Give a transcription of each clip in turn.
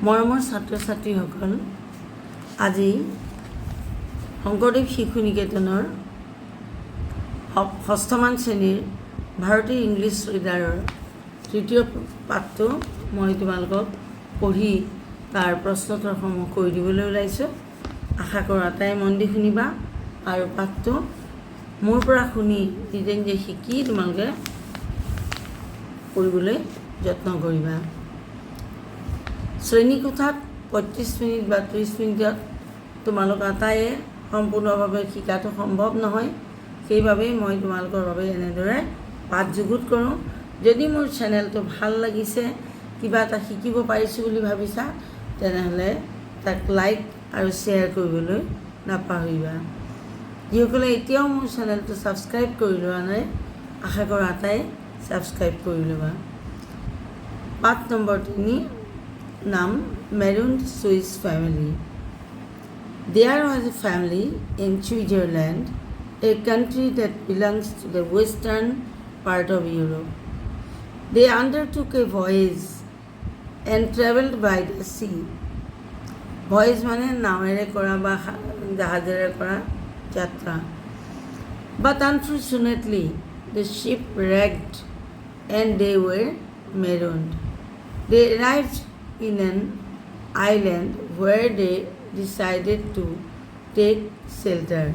মৰমৰ ছাত্ৰ ছাত্ৰীসকল, আজি শংকৰদেৱ শিশু নিকেতনৰ ষষ্ঠমান শ্ৰেণীৰ ভাৰতীয় ইংলিছ ৰিডাৰৰ তৃতীয় পাঠটো মই তোমালোকক পঢ়ি তাৰ প্ৰশ্নোত্তৰসমূহ কৰি দিবলৈ ওলাইছোঁ। আশা কৰোঁ আটাই মন দি শুনিবা আৰু পাঠটো মোৰ পৰা শুনি নিজে নিজে শিকি তোমালোকে কৰিবলৈ যত্ন কৰিবা। শ্ৰেণীকোঠাত ৩৫ মিনিট বা ৩০ মিনিটত তোমালোক আটাইয়ে সম্পূৰ্ণভাৱে শিকাটো সম্ভৱ নহয়। সেইবাবেই মই তোমালোকৰ বাবে এনেদৰে পাঠ যুগুত কৰোঁ। যদি মোৰ চেনেলটো ভাল লাগিছে, কিবা এটা শিকিব পাৰিছোঁ বুলি ভাবিছা, তেনেহ'লে তাক লাইক আৰু শ্বেয়াৰ কৰিবলৈ নাপাহৰিবা। যিসকলে এতিয়াও মোৰ চেনেলটো ছাবস্ক্ৰাইব কৰি লোৱা নাই, আশা কৰোঁ আটাই ছাবস্ক্ৰাইব কৰি ল'বা। পাঠ নম্বৰ ৩, নাম মেৰুণ্ড ছুইছ family. There was a family in Switzerland, a country that belongs to the western part of Europe. They undertook a voyage and travelled by the sea. Voyage মানে নাৱেৰে কৰা বা জাহাজেৰে কৰা যাত্ৰা। But unfortunately, the ship wrecked and they were marooned. They arrived in an island where they decided to take shelter.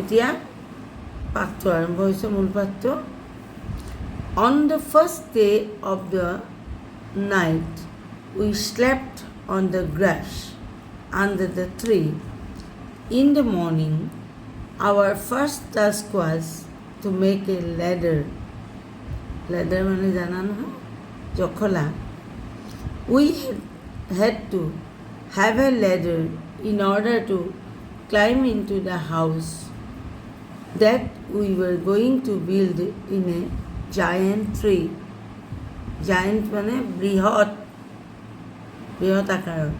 এতিয়া পাঠটো আৰম্ভ হৈছে, মূল পাঠটো। On the first day of the night, we slept on the grass under the tree. In the morning, our first task was to make a ladder. Ladder মানে জানা নহয়, জখলা। We had to have a ladder in order to climb into the house that we were going to build in a giant tree. Giant মানে বৃহৎ আকাৰৰ।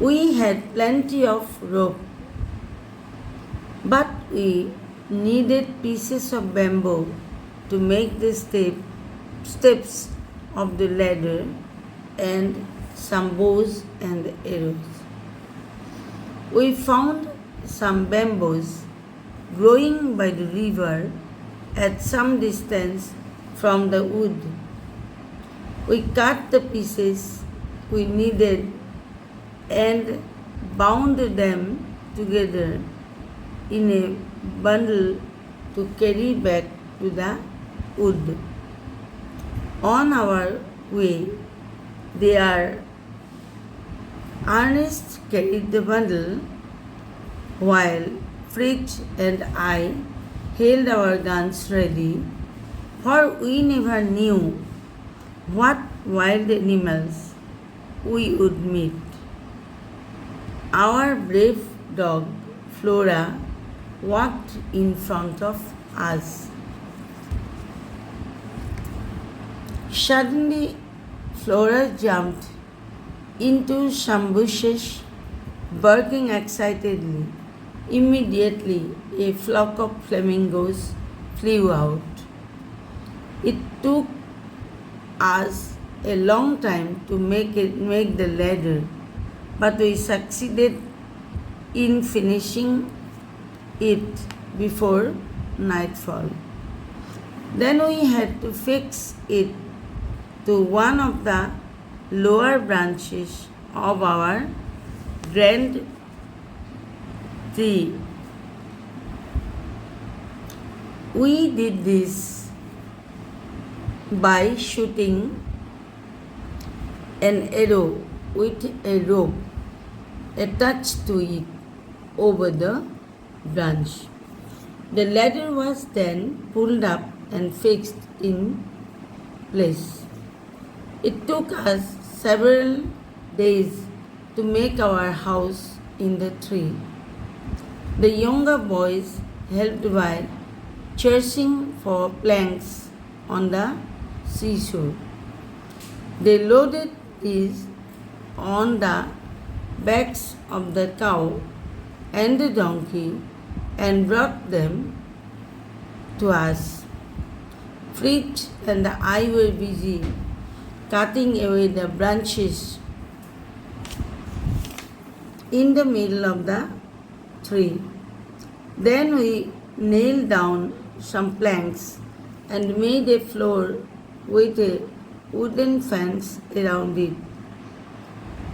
We had plenty of rope, but we needed pieces of bamboo to make the steps of the ladder and some bows and arrows. We found some bamboos growing by the river at some distance from the wood. We cut the pieces we needed and bound them together in a bundle to carry back to the wood. On our way, Ernest carried the bundle while Fritz and I held our guns ready, for we never knew what wild animals we would meet. Our brave dog Flora walked in front of us. Suddenly, Flora jumped into some bushes, barking excitedly. Immediately, a flock of flamingos flew out. It took us a long time to make the ladder, but we succeeded in finishing it before nightfall. Then we had to fix it to one of the lower branches of our grand tree. We did this by shooting an arrow with a rope attached to it over the branch. The ladder was then pulled up and fixed in place. It took us several days to make our house in the tree. The younger boys helped by searching for planks on the seashore. They loaded these on the backs of the cow and the donkey and brought them to us. Fritz and I were busy cutting away the branches in the middle of the tree. Then we nailed down some planks and made a floor with a wooden fence around it.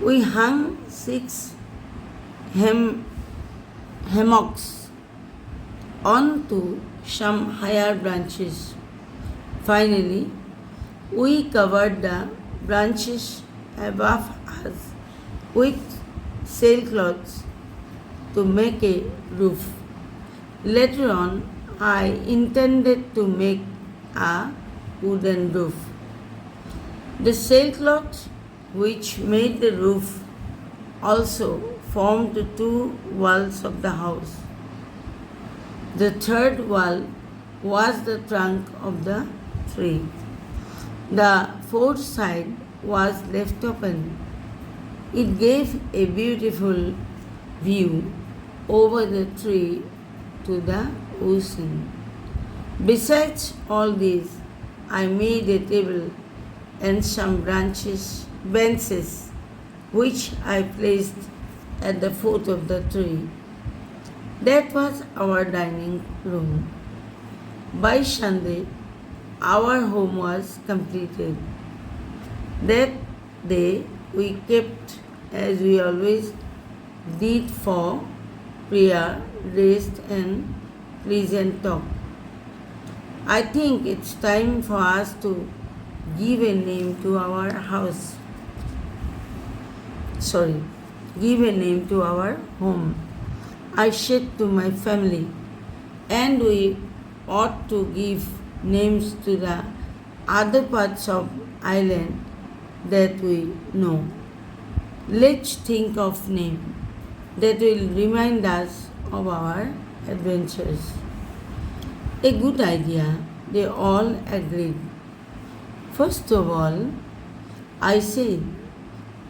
We hung 6 hammocks onto some higher branches. Finally, we covered the branches above us with sailcloths to make a roof. Later on, I intended to make a wooden roof. The sailcloth which made the roof also formed the 2 walls of the house. The third wall was the trunk of the tree. The fourth side was left open. It gave a beautiful view over the tree to the ocean. Besides all this, I made a table and some benches, which I placed at the foot of the tree. That was our dining room. By Sunday, our home was completed. That day, we kept, as we always did, for prayer, rest, and pleasant talk. I think it's time for us to give a name to our house. Give a name to our home. I said to my family, and we ought to give names to the other parts of island that we know. Let's think of name that will remind us of our adventures. A good idea, they all agreed. First of all, I said,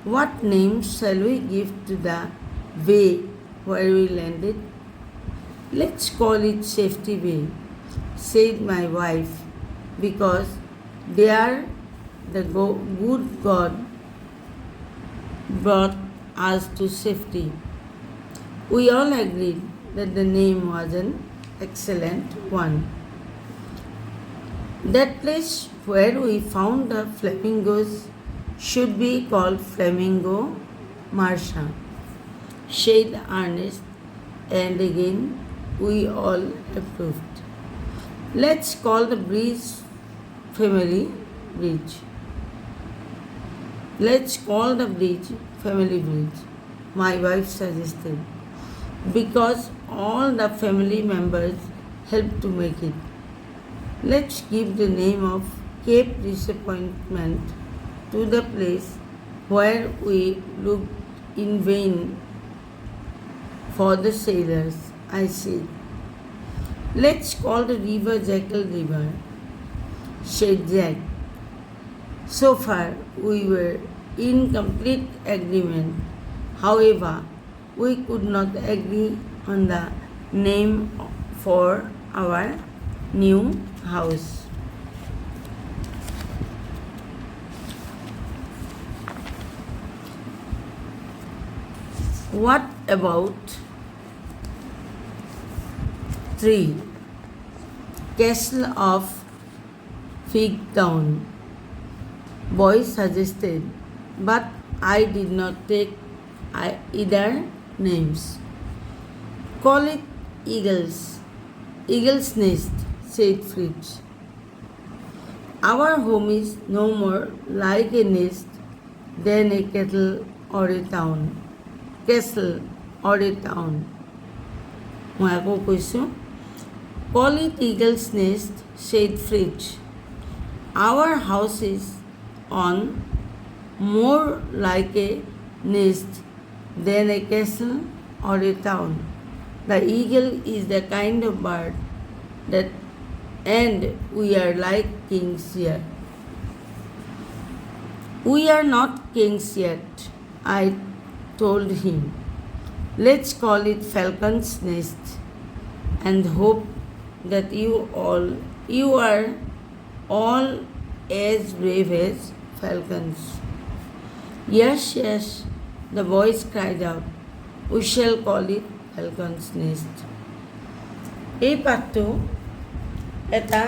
what name shall we give to the bay where we landed? Let's call it Safety Bay, said my wife, because there the good God brought us to safety. We all agreed that the name was an excellent one. That place where we found the flamingos should be called Flamingo Marsha, said Ernest, and again we all approved. Let's call the bridge Family Bridge. Let's call the bridge Family Bridge, my wife suggested, because all the family members helped to make it. Let's give the name of Cape Disappointment to the place where we looked in vain for the sailors, I said. Let's call the river Jackal River, said Jack. So far, we were in complete agreement. However, we could not agree on the name for our new house. What about 3. Castle of Fig Town? Boys suggested, but I did not take either names. Call it Eagle's Nest, said Fritz. Our home is no more like a nest than a castle or a town. মই আকৌ কৈছোঁ, call it Eagle's Nest, said Fritz. Our house is on more like a nest than a castle or a town. The eagle is the kind of bird that, and we are like kings here. We are not kings yet, I told him. Let's call it Falcon's Nest and hope that you are all as brave as falcons. Yes, yes, the boys cried out. We shall call it falcon's nest. এই পাঠটো এটা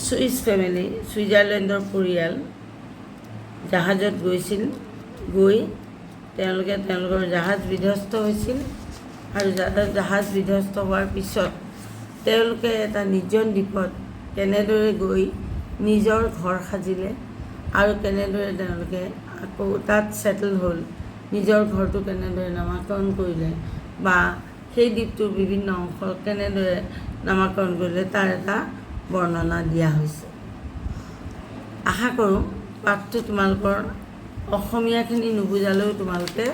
switch family, ছুইজাৰলেণ্ডৰ পৰিয়াল জাহাজত গৈছিল। গৈ তেওঁলোকৰ জাহাজ বিধ্বস্ত হৈছিল আৰু জাহাজ বিধ্বস্ত হোৱাৰ পিছত তেওঁলোকে এটা নিৰ্জন দ্বীপত কেনেদৰে গৈ নিজৰ ঘৰ সাজিলে আৰু কেনেদৰে তেওঁলোকে আকৌ তাত ছেটেল হ'ল, নিজৰ ঘৰটো কেনেদৰে নামাকৰণ কৰিলে বা সেই দ্বীপটোৰ বিভিন্ন অংশ কেনেদৰে নামাকৰণ কৰিলে তাৰ এটা বৰ্ণনা দিয়া হৈছে। আশা কৰোঁ পাঠটো তোমালোকৰ অসমীয়াখিনি নুবুজালেও তোমালোকে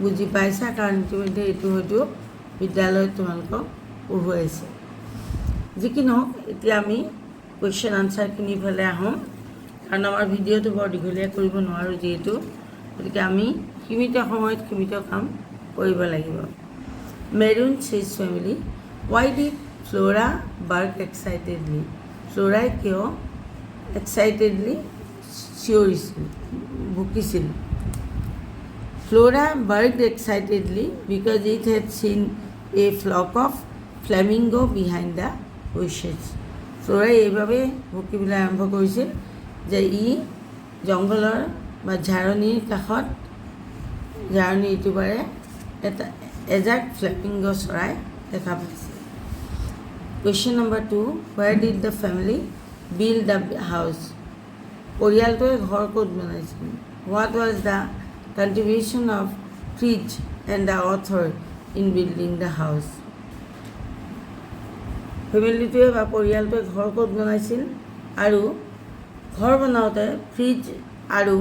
বুজি পাইছা, কাৰণ ইতিমধ্যে এইটো হয়তো বিদ্যালয়ত তোমালোকক পঢ়ুৱাইছে। যি কি নহওক, এতিয়া আমি কুৱেশ্যন আনচাৰখিনি ফালে আহোঁ, কাৰণ আমাৰ ভিডিঅ'টো বৰ দীঘলীয়া কৰিব নোৱাৰোঁ যিহেতু, গতিকে আমি সীমিত সময়ত সীমিত কাম কৰিব লাগিব। Maroon cheese family, why did Flora bark excitedly? ফ্ল'ৰাই কিয় এক্সাইটেডলি চিঞৰিছিল, ভুকিছিল? Flora barked excitedly because it had seen a flock of flamingo behind the bushes. Flora এইভাবে ভুকিবলৈ আৰম্ভ কৰিছিল যে ই জংঘলৰ বা ঝাৰণিৰ কাষত, ঝাৰণিৰ ইটোবাৰে এজাক ফ্লেমিংগো চৰাই দেখা পাইছিল। Question number 2, where did the family build the house? পৰিয়ালটোৱে ঘৰ ক'ত বনাইছিল? What was the contribution of Fridge and the author in building the house? ফেমিলিটোৱে বা পৰিয়ালটোৱে ঘৰ ক'ত বনাইছিল আৰু ঘৰ বনাওঁতে ফ্ৰিজ আৰু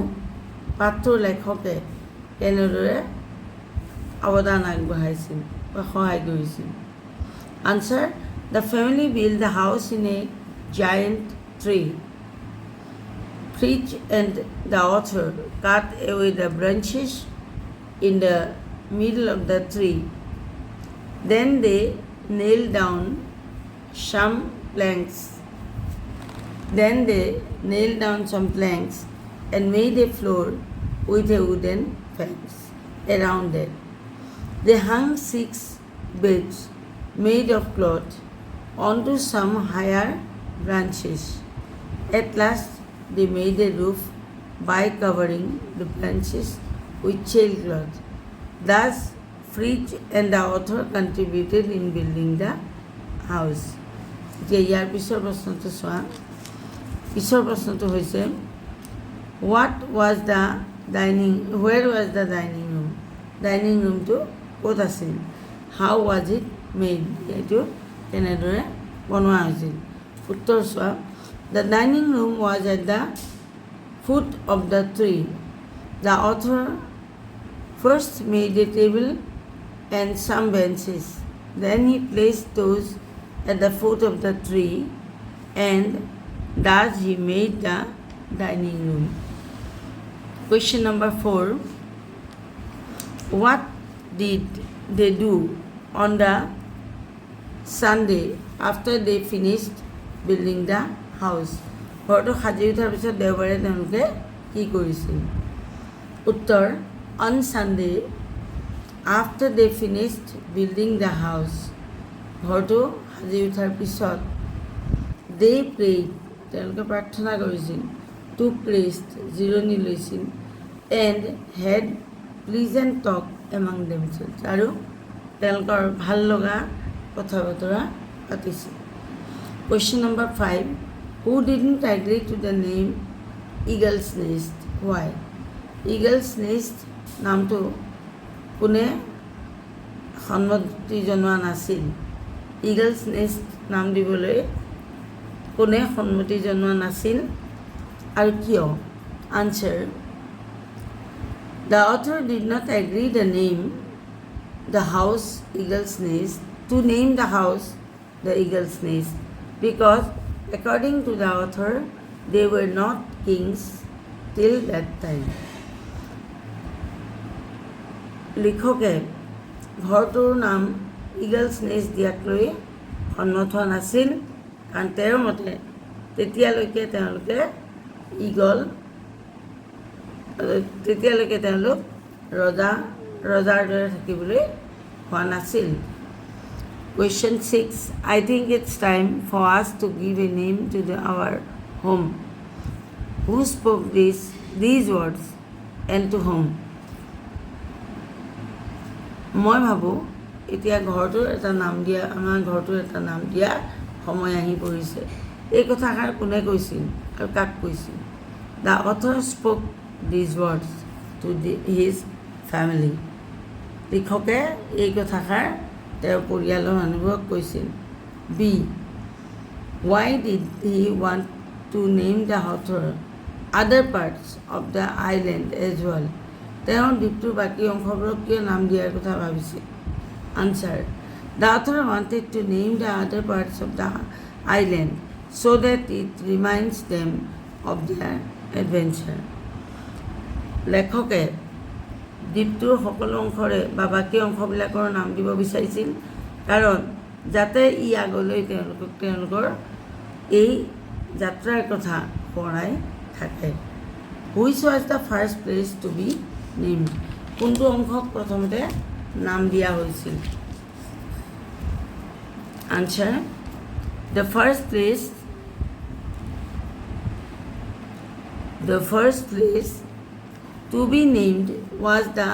পাঠটোৰ লেখকে কেনেদৰে অৱদান আগবঢ়াইছিল বা সহায় কৰিছিল? Answer, the family build the house in a giant tree. Fridge and the author cut away the branches in the middle of the tree. Then they nailed down some planks. And made a floor with a wooden fence around it. They hung 6 beds made of cloth onto some higher branches. At last, they made a roof by covering the branches with sailcloth. Thus, Fridge and the author contributed in building the house. ইয়াৰ পিছৰ প্ৰশ্নটো চোৱা। পিছৰ প্ৰশ্নটো হৈছে where was the dining room? Dining ৰুমটো ক'ত আছিল? How was it made? এইটো কেনেদৰে বনোৱা হৈছিল? উত্তৰ চোৱা। The dining room was at the foot of the tree. The author first made a table and some benches. Then he placed those at the foot of the tree, and thus he made the dining room. Question number 4. What did they do on the Sunday after they finished building the house? ঘৰটো সাজি উঠাৰ পিছত দেওবাৰে তেওঁলোকে কি কৰিছিল? উত্তৰ, on Sunday after they finished building the house, ঘৰটো সাজি উঠাৰ পিছত they prayed, তেওঁলোকে প্ৰাৰ্থনা কৰিছিল, took rest, জিৰণি লৈছিল, and had pleasant talk among themselves, আৰু তেওঁলোকৰ ভাল লগা কথা বতৰা পাতিছিল। Question number 5. Who didn't agree to the name Eagle's Nest? Why? Eagle's Nest নামটো কোনে সন্মতি জনোৱা নাছিল? Eagle's Nest নাম দিবলৈ কোনে সন্মতি জনোৱা নাছিল আৰু কিয়? Answer, the author did not agree the name the house Eagle's Nest, to name the house the Eagle's Nest, because according to the author they were not kings till that time. লিখকে ঘৰটোৰ নাম ইগলছ nest দিয়াক লৈ সন্মত হোৱা নাছিল, কাৰণ তেওঁৰ মতে তেতিয়ালৈকে তেওঁলোকে ইগল তেতিয়ালৈকে তেওঁলোক ৰজাৰ দৰে থাকিবলৈ হোৱা নাছিল। Question 6. I think it's time for us to give a name to our home. Who spoke these words and to whom? মই ভাবোঁ এতিয়া ঘৰটোৰ এটা নাম দিয়া, আমাৰ ঘৰটোৰ এটা নাম দিয়া সময় আহি পৰিছে। এই কথাষাৰ কোনে কৈছিল আৰু কাক কৈছিল? The author spoke these words to his family. লিখকে এই কথাষাৰ তেওঁৰ পৰিয়ালৰ মানুহবোৰক কৈছিল। B. Why did he want to name the author other parts of the island as well? তেওঁ দ্বীপটোৰ বাকী অংশবোৰক কিয় নাম দিয়াৰ কথা ভাবিছিল? Answer. The author wanted to name the other parts of the island so that it reminds them of their adventure. লেখকে দ্বীপটোৰ সকলো অংশৰে বা বাকী অংশবিলাকৰ নাম দিব বিচাৰিছিল কাৰণ যাতে ই আগলৈ তেওঁলোকৰ এই যাত্ৰাৰ কথা সোঁৱৰাই থাকে। Which was the first place to be named? কোনটো অংশক প্ৰথমতে নাম দিয়া হৈছিল? Answer. The first place to be named was the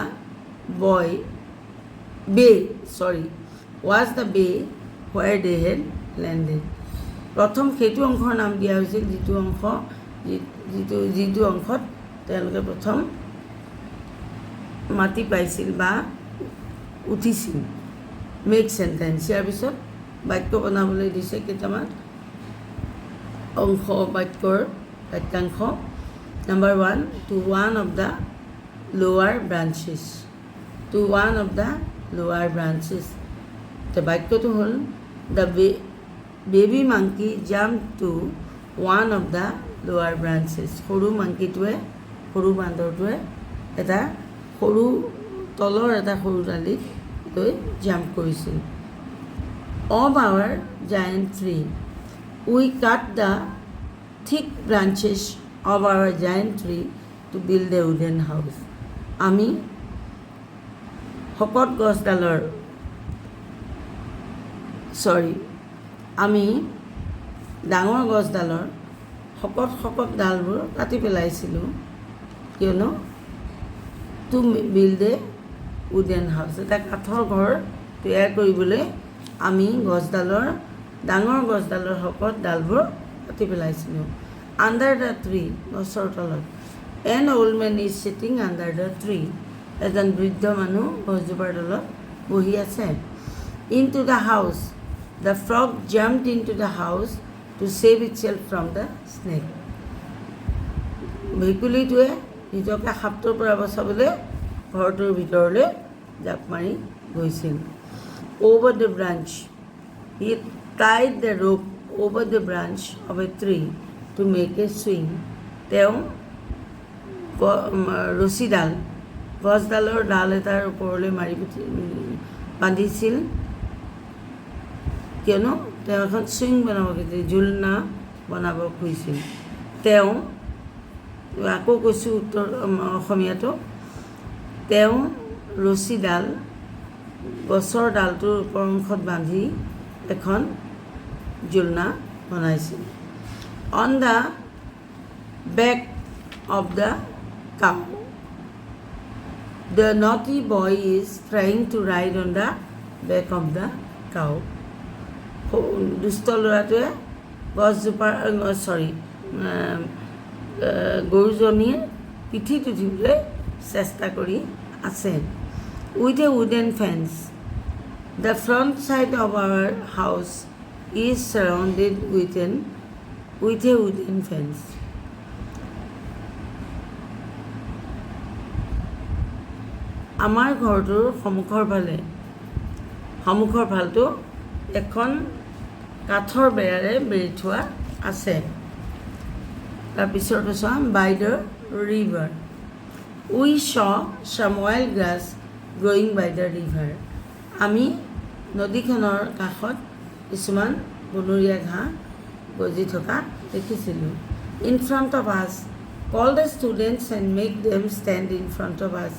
bay where they had landed. প্ৰথম সেইটো অংশৰ নাম দিয়া হৈছিল যিটো অংশত তেওঁলোকে প্ৰথম মাটি পাইছিল বা উঠিছিল। Make sentence. ইয়াৰ পিছত বাক্য বনাবলৈ দিছে কেইটামান অংশ বাক্যাংশ। Number 1, to one of the lower branches. To one of the lower branches. The বাক্যটো হ'ল the baby monkey jumped to one of the lower branches. সৰু বান্দৰটোৱে এটা তলৰ এটা সৰু ডালিত লৈ জাম্প কৰিছিল। Of our giant tree, we cut the thick branches of our giant tree to build a wooden house. আমি ডাঙৰ গছডালৰ শকত ডালবোৰ কাটি পেলাইছিলোঁ কিয়নো to build a wooden house, এটা কাঠৰ ঘৰ তৈয়াৰ কৰিবলৈ আমি ডাঙৰ গছডালৰ শকত ডালবোৰ কাটি পেলাইছিলোঁ। Under the tree, গছৰ তলত, an old man is sitting under the tree. এজন বৃদ্ধ মানুহ গছজোপাৰ তলত বহি আছে। Into the house, the frog jumped into the house to save itself from the snake. ভেকুলীটোৱে নিজকে সাপটোৰ পৰা বচাবলৈ ঘৰটোৰ ভিতৰলৈ জাপ মাৰি গৈছিল। Over the branch, he tied the rope over the branch of a tree to make a swing. তেওঁ গছডালৰ ডাল এটাৰ ওপৰলৈ বান্ধিছিল কিয়নো তেওঁ এখন চুইং বনাব খুজিছিল, ঝুলনা বনাব খুজিছিল। তেওঁ আকৌ কৈছোঁ অসমীয়াটো, তেওঁ ৰছীডাল গছৰ ডালটোৰ ওপৰ অংশত বান্ধি এখন ঝুলনা বনাইছিল। On the back of the cow, the naughty boy is trying to ride on the back of the cow. দুষ্ট ল'ৰাটোৱে গৰুজনীৰ পিঠিত উঠিবলৈ চেষ্টা কৰি আছে। With a wooden fence, the front side of our house is surrounded with a wooden fence. আমাৰ ঘৰটোৰ সন্মুখৰ ফালটো এখন কাঠৰ বেৰাৰে বেৰি থোৱা আছে। তাৰপিছত by the river, we saw some wild grass growing by the river. আমি নদীখনৰ কাষত কিছুমান বনৰীয়া ঘাঁহ গজি থকা দেখিছিলোঁ। In front of us Call the students and make them stand in front of us,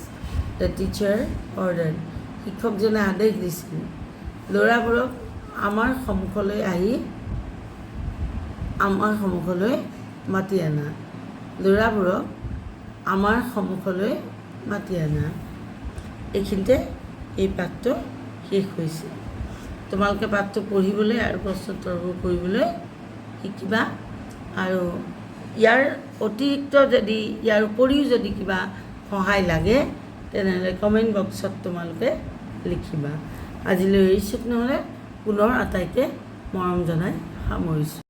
the teacher ordered. শিক্ষকজনে আদেশ দিছিল, ল'ৰাবোৰক আমাৰ সন্মুখলৈ আহি আমাৰ সন্মুখলৈ মাতি আনা। ল'ৰাবোৰক আমাৰ সন্মুখলৈ মাতি আনা। এইখিনিতে এই পাঠটো শেষ হৈছে। তোমালোকে পাঠটো পঢ়িবলৈ আৰু প্ৰশ্নোত্তৰবোৰ কৰিবলৈ শিকিবা। আৰু ইয়াৰ অতিৰিক্ত যদি ইয়াৰ উপৰিও যদি কিবা সহায় লাগে তেনেহ'লে কমেণ্ট বক্সত তোমালোকে লিখিবা। আজিলৈ এৰিছোঁ, নহ'লে পুনৰ আটাইকে মৰম জনাই সামৰিছোঁ।